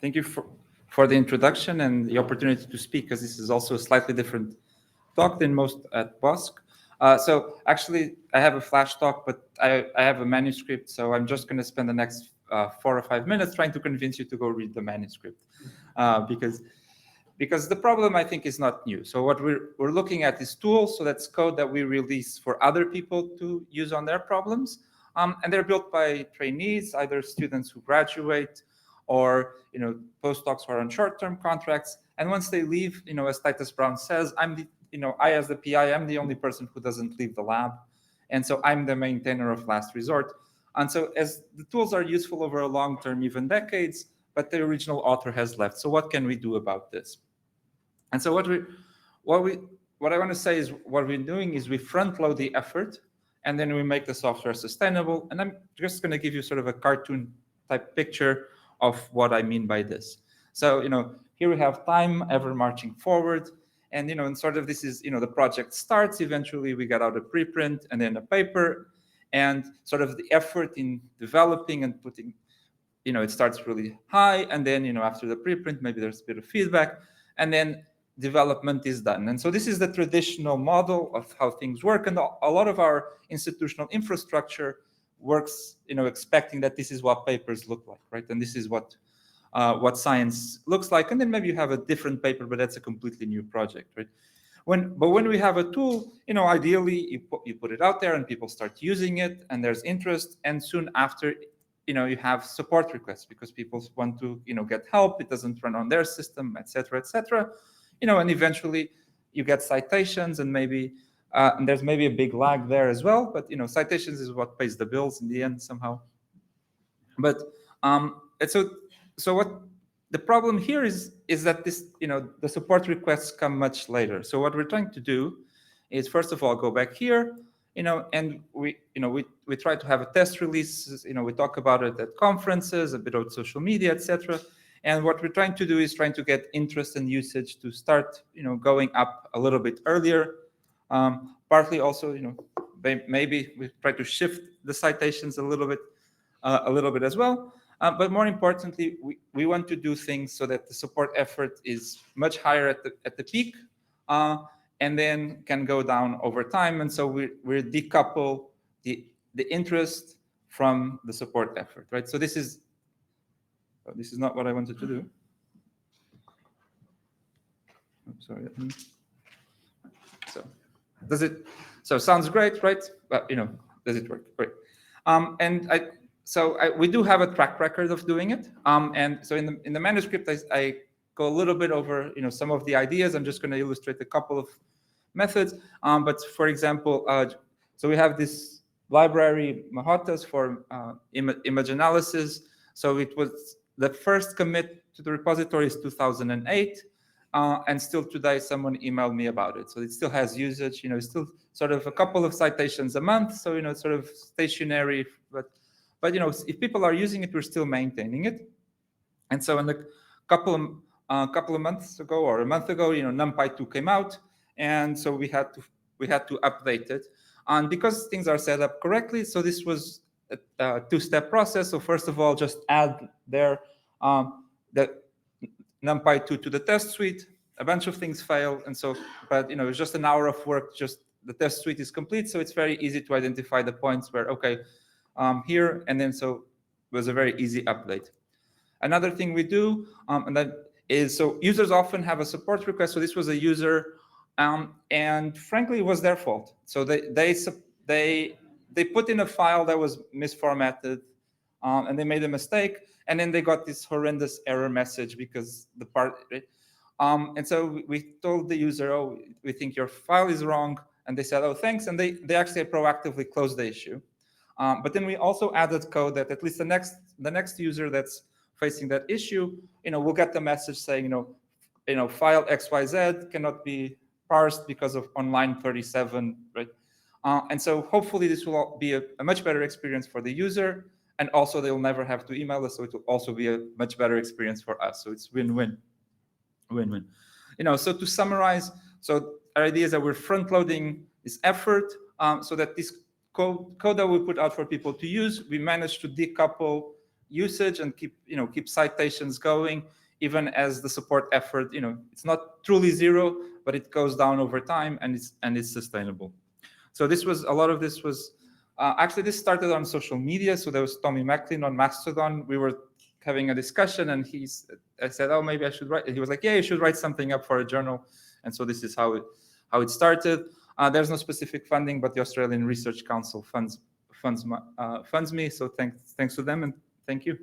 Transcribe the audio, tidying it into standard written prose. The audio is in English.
Thank you for the introduction and the opportunity to speak, because this is also a slightly different talk than most at BOSC. So actually, I have a flash talk, but I have a manuscript, so I'm just going to spend the next 4 or 5 minutes trying to convince you to go read the manuscript, because the problem, I think, is not new. So what we're looking at is tools, so that's code that we release for other people to use on their problems, and they're built by trainees, either students who graduate or postdocs who are on short-term contracts. And once they leave, as Titus Brown says, I as the PI am the only person who doesn't leave the lab, and so I'm the maintainer of last resort. And so as the tools are useful over a long term, even decades, but the original author has left. So what can we do about this? And so what I want to say is, what we're doing is we front load the effort, and then we make the software sustainable. And I'm just going to give you sort of a cartoon type picture of what I mean by this. So here we have time ever marching forward, and and sort of this is the project starts. Eventually we get out a preprint and then a paper, and sort of the effort in developing and putting it starts really high, and then after the preprint maybe there's a bit of feedback, and then development is done. And so this is the traditional model of how things work, and a lot of our institutional infrastructure works expecting that this is what papers look like, right? And this is what science looks like. And then maybe you have a different paper, but that's a completely new project, right? But when we have a tool, ideally you put it out there and people start using it and there's interest, and soon after you have support requests because people want to get help. It doesn't run on their system, etc., etc. And eventually you get citations, and maybe and there's maybe a big lag there as well, but citations is what pays the bills in the end somehow. But so what the problem here is that this the support requests come much later. So what we're trying to do is, first of all, go back here, and we try to have a test release. We talk about it at conferences, a bit on social media, etc. And what we're trying to do is trying to get interest and usage to start going up a little bit earlier. Partly also, maybe we try to shift the citations a little bit as well. But more importantly, we want to do things so that the support effort is much higher at the peak, and then can go down over time. And so we decouple the interest from the support effort, right? So this is not what I wanted to do. I'm sorry. So sounds great, right? But does it work? Great. We do have a track record of doing it. And so in the manuscript, I go a little bit over some of the ideas. I'm just going to illustrate a couple of methods. But for example, so we have this library Mahotas for image analysis. So it was the first commit to the repository is 2008. And still today, someone emailed me about it. So it still has usage. It's still sort of a couple of citations a month. So it's sort of stationary, but if people are using it, we're still maintaining it. And so in a couple of months ago or a month ago, NumPy 2 came out, and so we had to update it. And because things are set up correctly, so this was a two-step process. So first of all, just add there the NumPy 2 to the test suite. A bunch of things failed, and so, but it's just an hour of work. Just the test suite is complete, so it's very easy to identify the points where here, and then so it was a very easy update. Another thing we do, and that is, so users often have a support request. So this was a user, and frankly, it was their fault. So they put in a file that was misformatted, and they made a mistake, and then they got this horrendous error message because the part. And so we told the user, "Oh, we think your file is wrong," and they said, "Oh, thanks," and they actually proactively closed the issue. But then we also added code that at least the next user that's facing that issue, will get the message saying, file XYZ cannot be parsed because of on line 37, right? And so hopefully this will be a much better experience for the user, and also they'll never have to email us, so it will also be a much better experience for us. So it's win-win, win-win. So to summarize, so our idea is that we're front-loading this effort, so that this code that we put out for people to use, we managed to decouple usage and keep citations going, even as the support effort, it's not truly zero, but it goes down over time, and it's sustainable. So a lot of this was actually, this started on social media. So there was Tommy Macklin on Mastodon. We were having a discussion, and I said, oh, maybe I should write. He was like, yeah, you should write something up for a journal. And so this is how it started. There's no specific funding, but the Australian Research Council funds me. So thanks to them, and thank you.